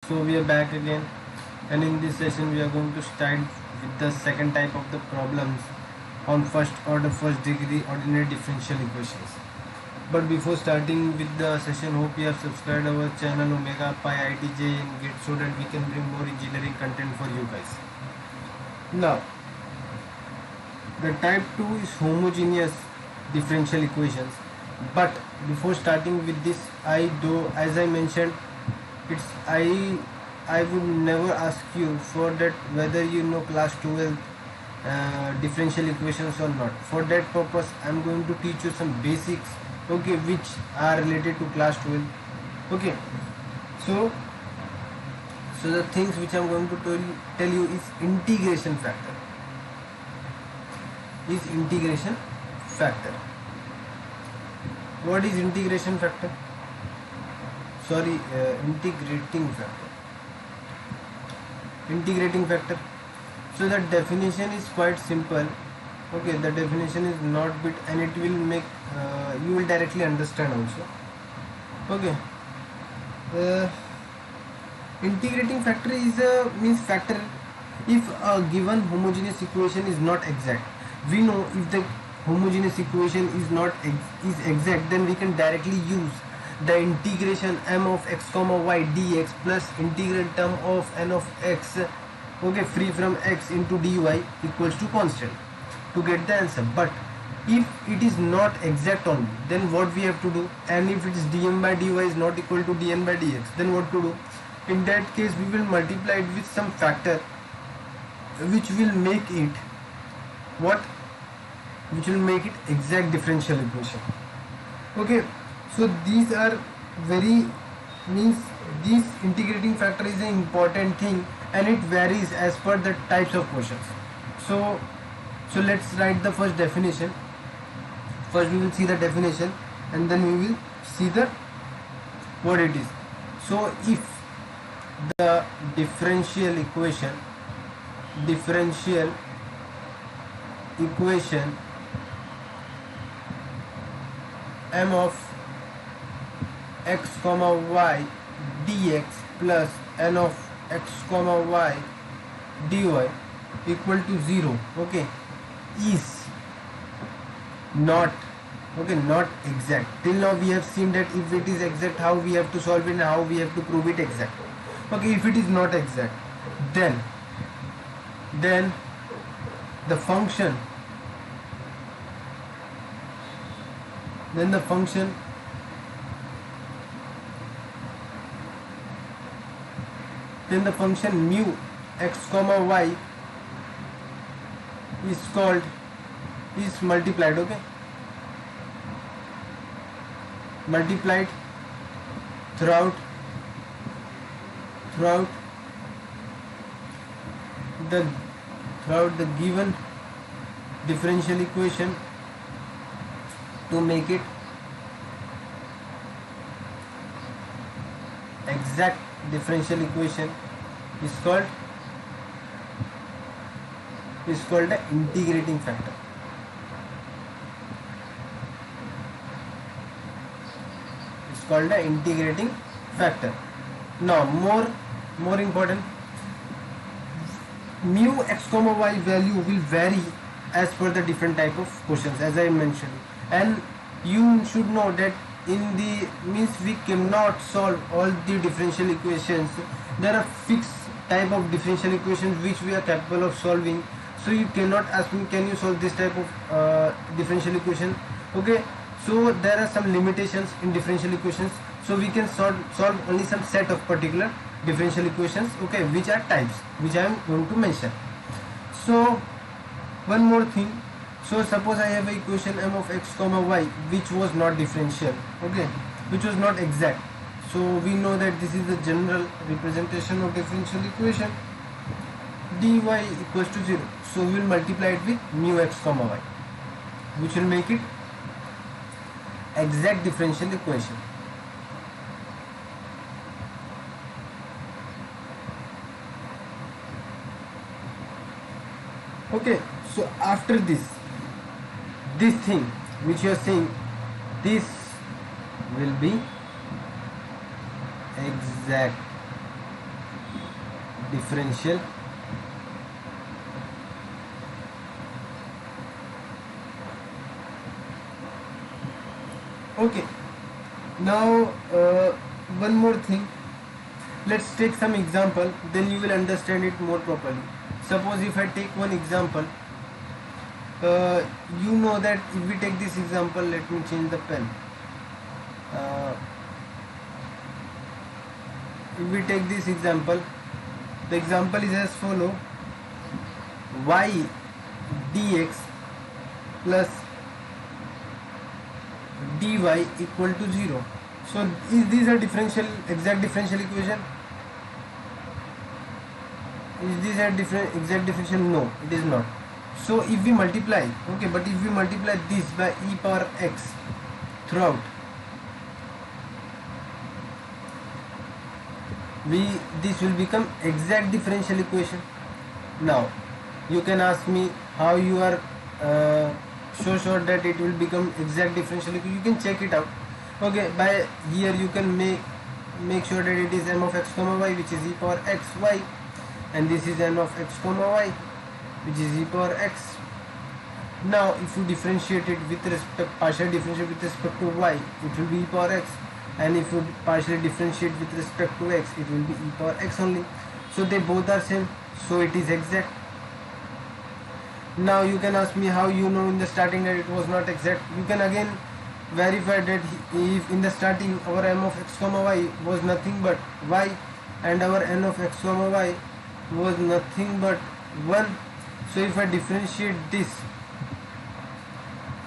So we are back again, and in this session we are going to start with the second type of the problems on first order first degree ordinary differential equations. But before starting with the session, hope you have subscribed our channel Omega Pi ITJ and Git so that we can bring more engineering content for you guys. Now, the type 2 is homogeneous differential equations. But before starting with this, as I mentioned, I would never ask you for that whether you know class 12 differential equations or not. For that purpose, I am going to teach you some basics, okay, which are related to class 12. Okay, so the things which I am going to tell you is integration factor. What is integration factor? Sorry, integrating factor. So the definition is quite simple. Okay, the definition is not bit, and it will make you will directly understand also. Okay, integrating factor is means factor if a given homogeneous equation is not exact. We know if the homogeneous equation is exact, then we can directly use the integration m of x comma y dx plus integral term of n of x, okay, free from x into dy equals to constant to get the answer. But if it is not exact only, then what we have to do? And if it is dm by dy is not equal to dn by dx, then what to do? In that case, we will multiply it with some factor which will make it exact differential equation. Okay, so these are this integrating factor is an important thing, and it varies as per the types of questions. So let's write the first definition. First we will see the definition, and then we will see what it is. So if the differential equation m of x comma y dx plus n of x comma y dy equal to 0, okay, is not exact. Till now we have seen that if it is exact, how we have to solve it and how we have to prove it exact. Okay, if it is not exact, then the function mu x comma y is multiplied, okay, multiplied throughout the given differential equation to make it exact differential equation is called the integrating factor. It's called the integrating factor. Now more important, mu x comma y value will vary as per the different type of questions, as I mentioned, and you should know that we cannot solve all the differential equations. There are fixed type of differential equations which we are capable of solving. So you cannot ask me, can you solve this type of differential equation? Okay, so there are some limitations in differential equations. So we can solve only some set of particular differential equations, okay, which are types, which I am going to mention. So one more thing. So suppose I have a equation m of x comma y which was not differential, okay, which was not exact. So we know that this is the general representation of differential equation. Dy equals to 0. So we will multiply it with mu x comma y, which will make it exact differential equation. Okay, so after this thing which you are saying, this will be exact differential okay. Now one more thing, let's take some example, then you will understand it more properly. Suppose if I take one example, you know that if we take this example, let me change the pen. If we take this example, the example is as follow: y dx plus dy equal to 0. So is this a exact differential equation? Is this a exact differential? No, it is not. So if we multiply, okay, but if we multiply this by e power x throughout, this will become exact differential equation. Now you can ask me how you are so sure that it will become exact differential equation. You can check it out. Okay, by here you can make sure that it is m of x comma y, which is e power x y, and this is n of x comma y, which is e power x. Now if you differentiate it with respect, partially differentiate with respect to y, it will be e power x, and if you partially differentiate with respect to x, it will be e power x only. So they both are same, so it is exact. Now you can ask me how you know in the starting that it was not exact. You can again verify that if in the starting our m of x comma y was nothing but y, and our n of x comma y was nothing but 1. So if I differentiate this,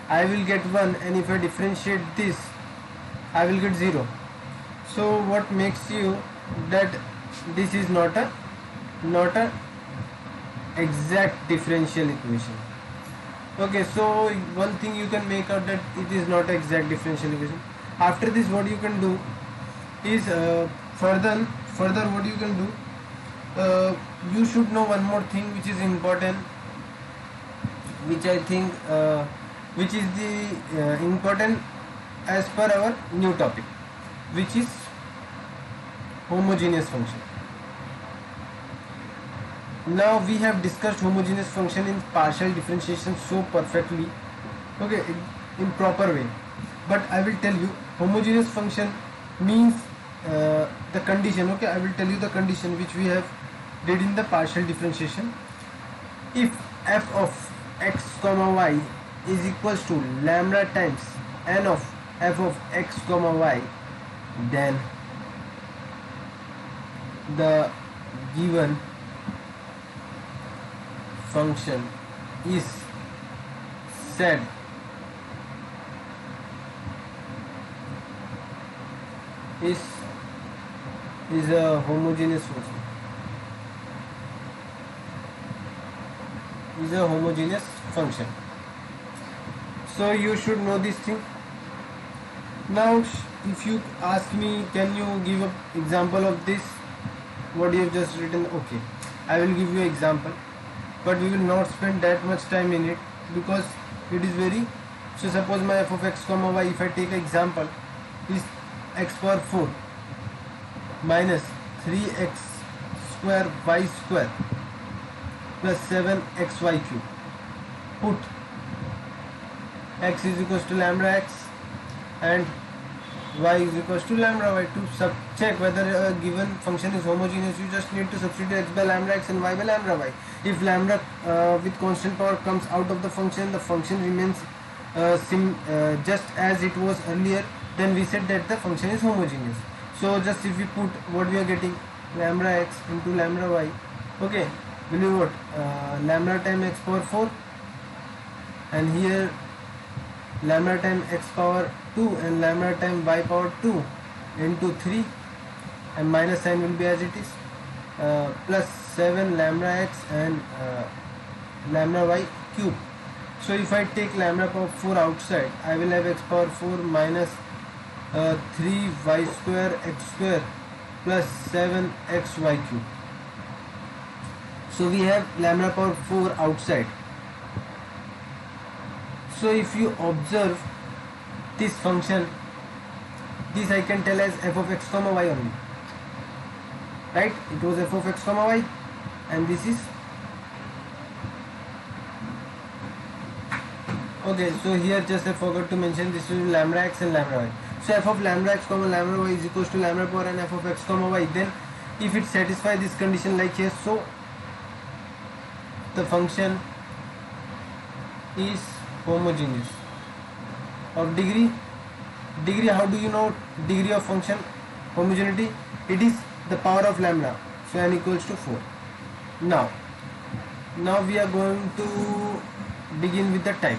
I will get 1, and if I differentiate this, I will get 0. So what makes you that this is not a exact differential equation? Okay, so one thing you can make out that it is not exact differential equation. After this, what you can do is further what you can do, you should know one more thing which is important, which I think which is the important as per our new topic, which is homogeneous function. Now we have discussed homogeneous function in partial differentiation so perfectly, okay, in proper way. But I will tell you, homogeneous function means the condition. Okay, I will tell you the condition which we have did in the partial differentiation. If f of x comma y is equals to lambda times n of f of x comma y, then the given function is said is a homogeneous function. Is a homogeneous function. So you should know this thing. Now if you ask me, can you give an example of this, what you have just written? Okay, I will give you an example, but we will not spend that much time in it because it is very. So suppose my f of x comma y, if I take an example, is x power 4 minus 3x square y square plus 7xy cube. Put x is equals to lambda x and y is equals to lambda y. To check whether a given function is homogeneous, you just need to substitute x by lambda x and y by lambda y. If lambda with constant power comes out of the function remains just as it was earlier, then we said that the function is homogeneous. So just if we put what we are getting, lambda x into lambda y, okay, will be what, lambda time x power 4, and here lambda time x power 2 and lambda time y power 2 into 3, and minus sign will be as it is, plus 7 lambda x and lambda y cube. So if I take lambda power 4 outside, I will have x power 4 minus 3y square x square plus 7xy cube. So we have lambda power 4 outside. So if you observe this function, this I can tell as f of x comma y only. right? It was f of x comma y, and this is okay. So here just I forgot to mention this is lambda x and lambda y. So f of lambda x comma lambda y is equals to lambda power n f of x comma y. Then if it satisfies this condition like here, so the function is homogeneous of degree. How do you know degree of function homogeneity? It is the power of lambda, so n equals to 4. Now we are going to begin with the type.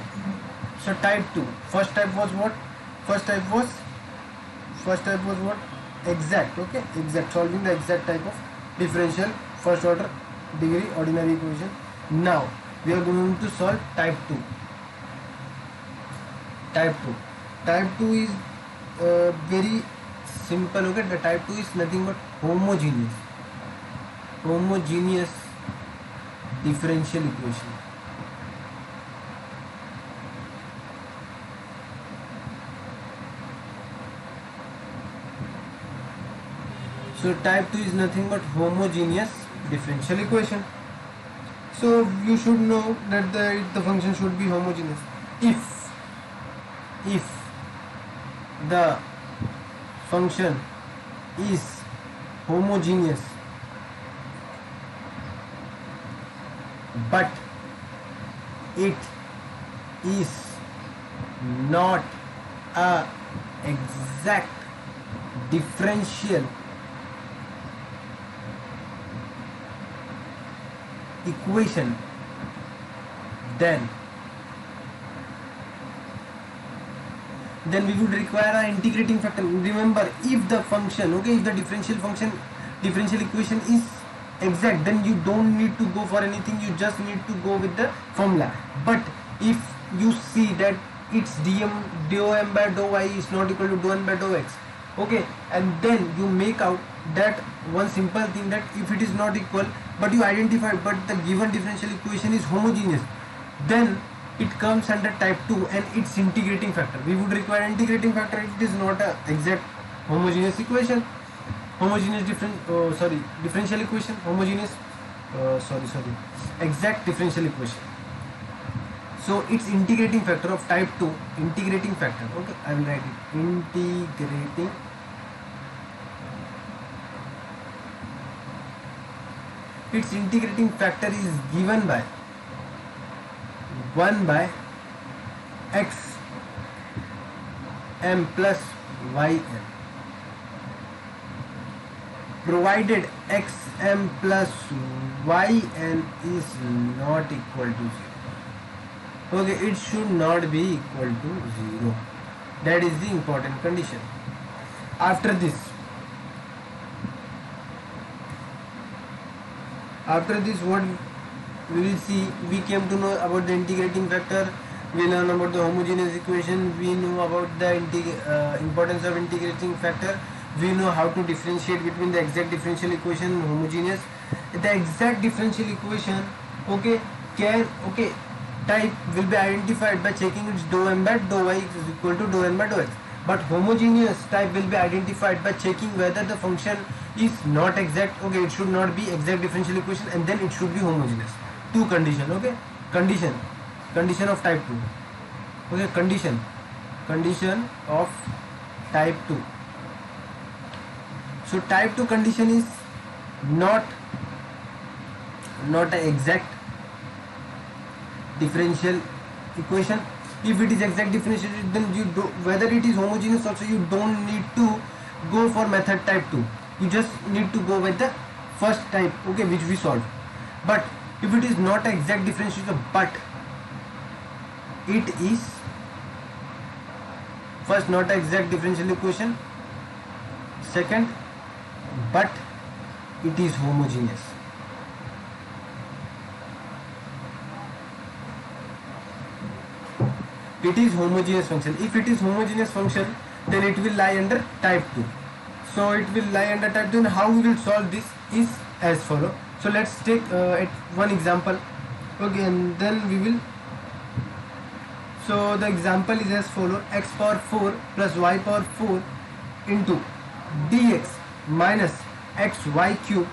So type 2, first type was what? First type was what? Exact. Okay, exact, solving the exact type of differential first order degree ordinary equation. Now we are going to solve type 2. Type 2 is very simple. Okay, the type 2 is nothing but homogeneous differential equation. So type 2 is nothing but homogeneous differential equation. So you should know that the function should be homogeneous if the function is homogeneous but it is not a exact differential equation, then we would require an integrating factor. Remember, if the function, okay, if the differential equation is exact, then you don't need to go for anything, you just need to go with the formula. But if you see that it's dom by dou y is not equal to dou n by dou x, okay, and then you make out that one simple thing, that if it is not equal but you identify but the given differential equation is homogeneous, then it comes under type 2 and its integrating factor. We would require integrating factor if it is not a exact homogeneous equation, differential equation, exact differential equation. So its integrating factor of type 2, integrating factor, okay, I will write it, integrating its integrating factor is given by 1 by x m plus y m, provided x m plus y n is not equal to 0. Okay, it should not be equal to 0. That is the important condition. After this what we will see, we came to know about the integrating factor, we learn about the homogeneous equation, we know about the importance of integrating factor, we know how to differentiate between the exact differential equation and homogeneous. The exact differential equation, okay, type will be identified by checking its dou m by dou y is equal to dou n by dou x. But homogeneous type will be identified by checking whether the function is not exact, okay, it should not be exact differential equation, and then it should be homogeneous. Two condition, okay, condition of type 2, okay, condition of type 2. So type 2 condition is not an exact differential equation. If it is exact differential, then you do, whether it is homogeneous also, you don't need to go for method type 2, you just need to go with the first type, okay, which we solved. But if it is not an exact differential, but it is first not an exact differential equation, second, but it is homogeneous. It is homogeneous function. If it is homogeneous function, then it will lie under type 2. So it will lie under type 2, and how we will solve this is as follow. So let's take one example, okay, and then we will. So the example is as follow: x power 4 plus y power 4 into dx minus xy cube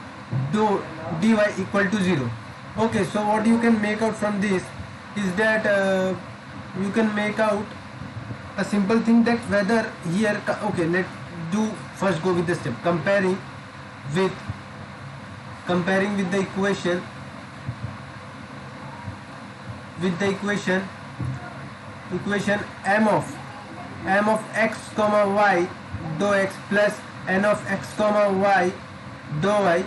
dy equal to 0. Okay, so what you can make out from this is that you can make out a simple thing, that whether here, okay, let's do first go with the step with the equation m of x comma y dou x plus n of x comma y dou y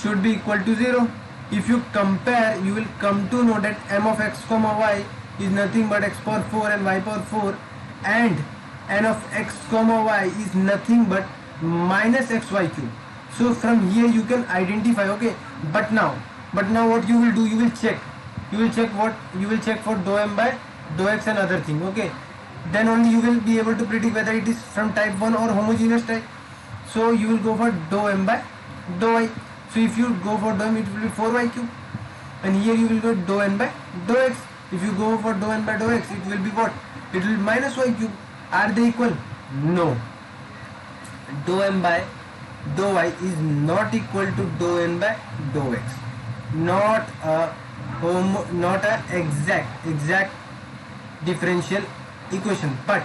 should be equal to 0. If you compare, you will come to know that m of x comma y is nothing but x power 4 and y power 4, and n of x comma y is nothing but minus xy cube. So from here you can identify, okay, but now what you will do, you will check for dou m by dou x and other thing, okay, then only you will be able to predict whether it is from type 1 or homogeneous type. So you will go for dou m by dou y. So if you go for dou m, it will be 4y cube, and here you will go dou n by dou x. If you go for dou n by dou x, it will be what? It will be minus y cube. Are they equal? No. Dou m by dou y is not equal to dou n by dou x. Not a exact differential equation, but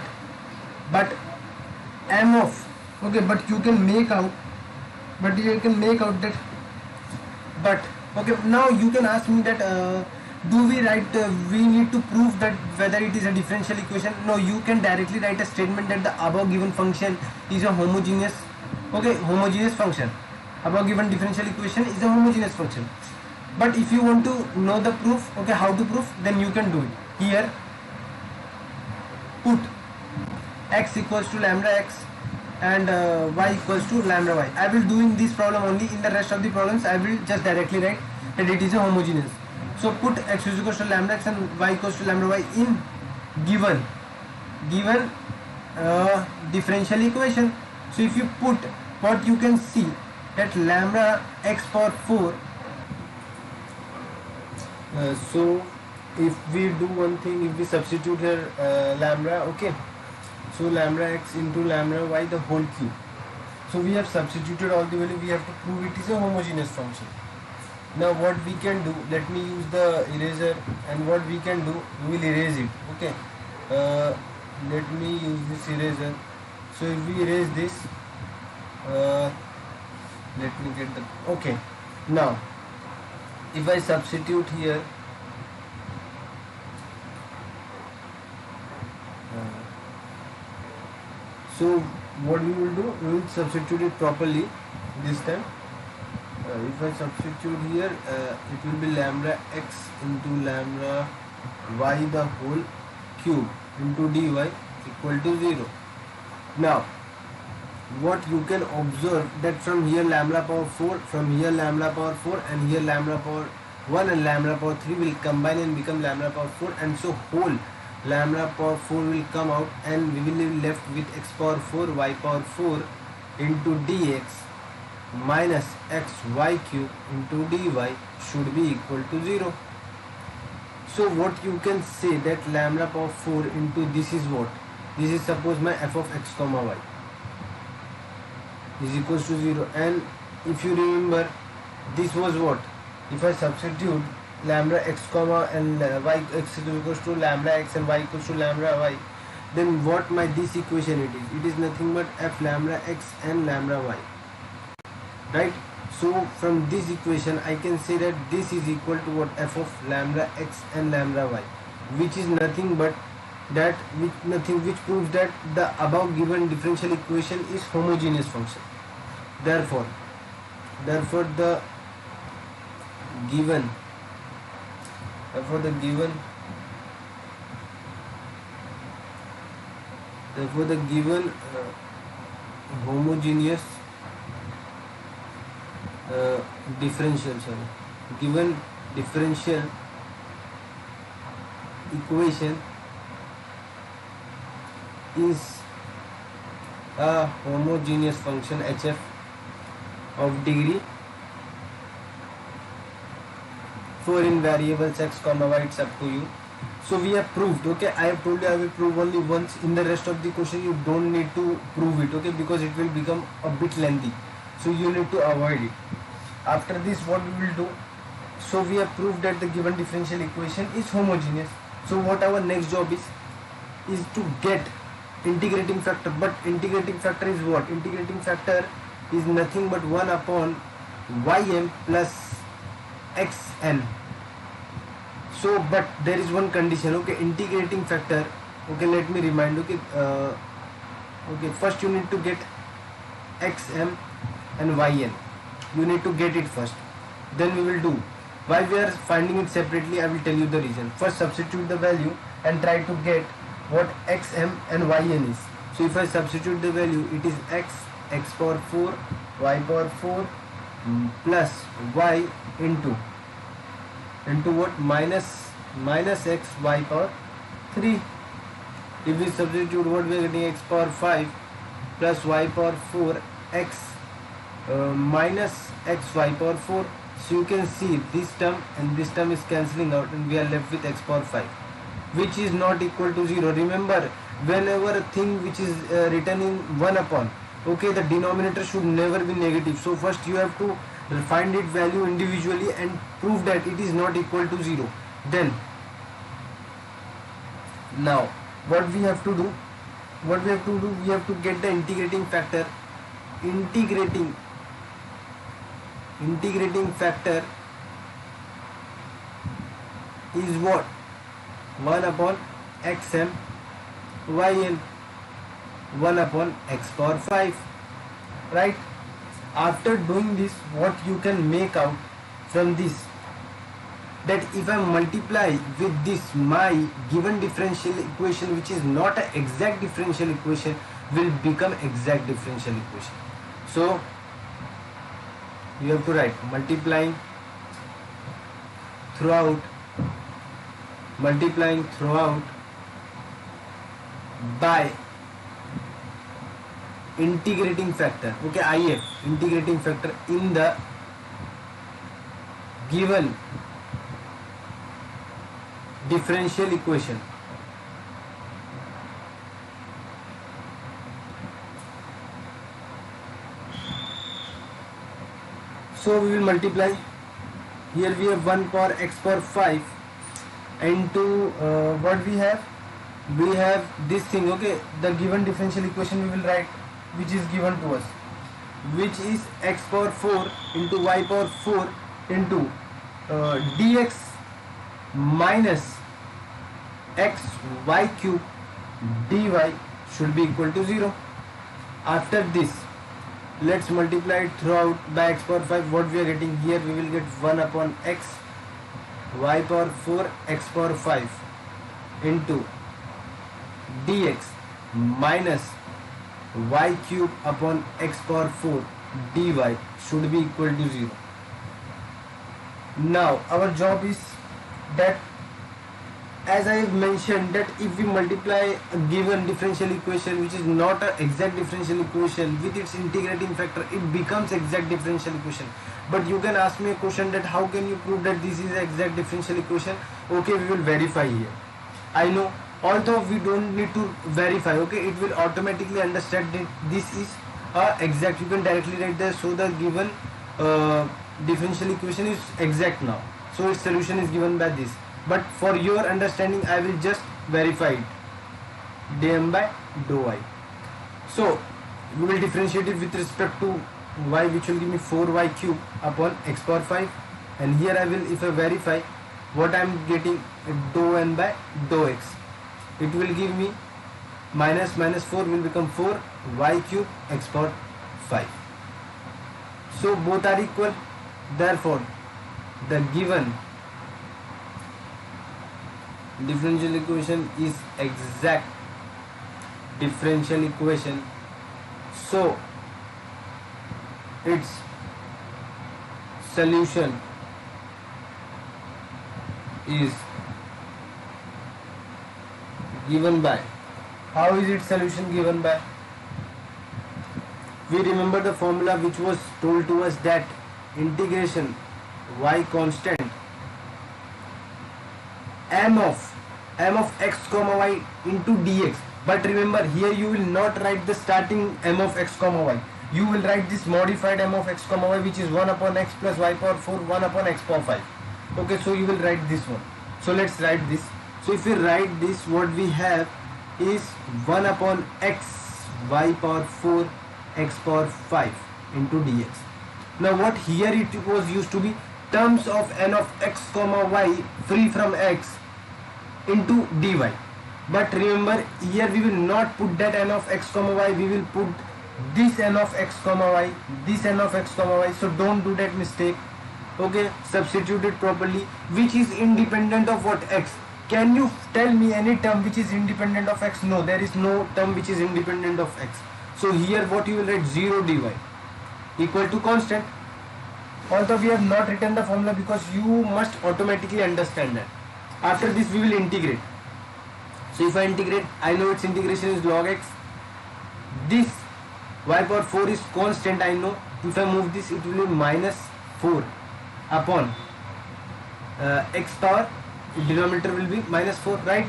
m of, okay, but you can make out that, but okay, now you can ask me that do we write we need to prove that whether it is a differential equation? No, you can directly write a statement that the above given function is a homogeneous function. Above given differential equation is a homogeneous function. But if you want to know the proof, okay, how to prove, then you can do it. Here put x equals to lambda x and y equals to lambda y. I will doing this problem only. In the rest of the problems I will just directly write that it is a homogeneous. So put x is equals to lambda x and y equals to lambda y in given differential equation. So if you put, what you can see that lambda x power 4, so if we do one thing, if we substitute here lambda, okay, so lambda x into lambda y the whole cube. So we have substituted all the value, we have to prove it is a homogeneous function. Now what we can do, let me use the eraser, and what we can do, we will erase it, okay. Let me use this eraser. So if we erase this, let me get the, okay, now if I substitute here so what we will do, we will substitute it properly this time. If I substitute here, it will be lambda x into lambda y the whole cube into dy equal to 0. Now what you can observe that from here lambda power 4, from here lambda power 4, and here lambda power 1 and lambda power 3 will combine and become lambda power 4, and so whole lambda power 4 will come out, and we will be left with x power 4 y power 4 into dx minus xy cube into dy should be equal to 0. So what you can say that lambda power 4 into this is what? This is suppose my f of x comma y is equals to 0, and if you remember this was what? If I substitute lambda x comma and y x is equals to lambda x and y equals to lambda y, then what my this equation it is? It is nothing but f lambda x and lambda y, right? So from this equation I can say that this is equal to what? F of lambda x and lambda y, which is nothing but that, which proves that the above given differential equation is homogeneous function. Therefore the given homogeneous given differential equation is a homogeneous function HF of degree 4 in variables x comma y, it's up to you. So we have proved, okay, I have told you I will prove only once. In the rest of the question you don't need to prove it, okay, because it will become a bit lengthy. so you need to avoid it. After this, what we will do, so we have proved that the given differential equation is homogeneous. So what our next job is to get integrating factor. But integrating factor is what? Integrating factor is nothing but 1 upon ym plus xn. So but there is one condition, okay? Integrating factor, okay, let me remind, okay, okay, first you need to get xm and yn, you need to get it first, then we will do. Why we are finding it separately, I will tell you the reason. First substitute the value and try to get what xm and yn is. So if I substitute the value, it is x power 4 y power 4 plus y into what? Minus x y power 3. If we substitute, what we are getting? X power 5 plus y power 4 x minus x y power 4. So you can see this term and this term is cancelling out, and we are left with x power 5, which is not equal to 0. Remember, whenever a thing which is written in 1 upon, okay, the denominator should never be negative. So first you have to find its value individually and prove that it is not equal to 0. Then now what we have to do, we have to get the integrating factor. Integrating factor is what? 1 upon xm yn, 1 upon x power 5, right? After doing this, what you can make out from this, that if I multiply with this, my given differential equation, which is not an exact differential equation, will become exact differential equation. So you have to write multiplying throughout by integrating factor, okay, if integrating factor in the given differential equation. So we will multiply. Here we have 1 power x power 5 into what we have? We have this thing, okay, the given differential equation we will write, which is given to us, which is x power 4 into y power 4 into dx minus x y cube dy should be equal to 0. After this, let's multiply it throughout by x power 5. What we are getting here, we will get 1 upon x y power 4 x power 5 into dx minus y cube upon x power 4 dy should be equal to 0. Now our job is that, as I have mentioned, that if we multiply a given differential equation which is not an exact differential equation with its integrating factor, it becomes exact differential equation. But you can ask me a question that how can you prove that this is an exact differential equation? Okay, we will verify here. I know, although we don't need to verify, okay, it will automatically understand that this is exact. You can directly write there, so the given differential equation is exact now, so its solution is given by this. But for your understanding, I will just verify it, dm by dou y. So we will differentiate it with respect to y, which will give me 4y cube upon x power 5, and here I will, if I verify, what I am getting, dou n by dou x, it will give me minus 4 will become 4 y cube x power 5. So both are equal, therefore the given differential equation is exact differential equation. So its solution is given by, how is its solution given by? We remember the formula which was told to us, that integration y constant m of x comma y into dx. But remember, here you will not write the starting m of x comma y, you will write this modified m of x comma y, which is 1 upon x plus y power 4 1 upon x power 5. Okay, so you will write this one. So let's write this. So if we write this, what we have is 1 upon x y power 4 x power 5 into dx. Now what here it was used to be terms of n of x comma y free from x into dy. But remember, here we will not put that n of x comma y, we will put this n of x comma y, this n of x comma y. So don't do that mistake. Okay, substitute it properly. Which is independent of what? X. Can you tell me any term which is independent of x? No, there is no term which is independent of x. So here what you will write, 0 dy equal to constant. Although we have not written the formula because you must automatically understand that. After this we will integrate. So if I integrate, I know its integration is log x. This y power 4 is constant, I know. If I move this, it will be minus 4 upon x power, denominator will be minus 4, right?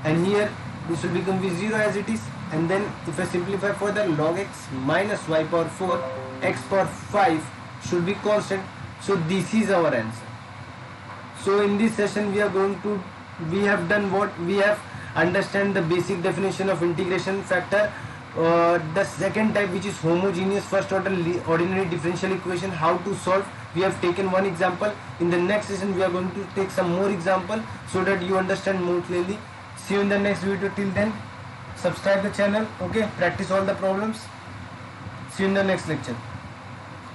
And here this will become v0 as it is. And then if I simplify further, log x minus y power 4 x power 5 should be constant. So this is our answer. So in this session we have done what? We have understand the basic definition of integration factor, the second type, which is homogeneous first order ordinary differential equation, how to solve. We have taken one example. In the next session we are going to take some more example so that you understand more clearly. See you in the next video. Till then, subscribe the channel. Okay, practice all the problems. See you in the next lecture.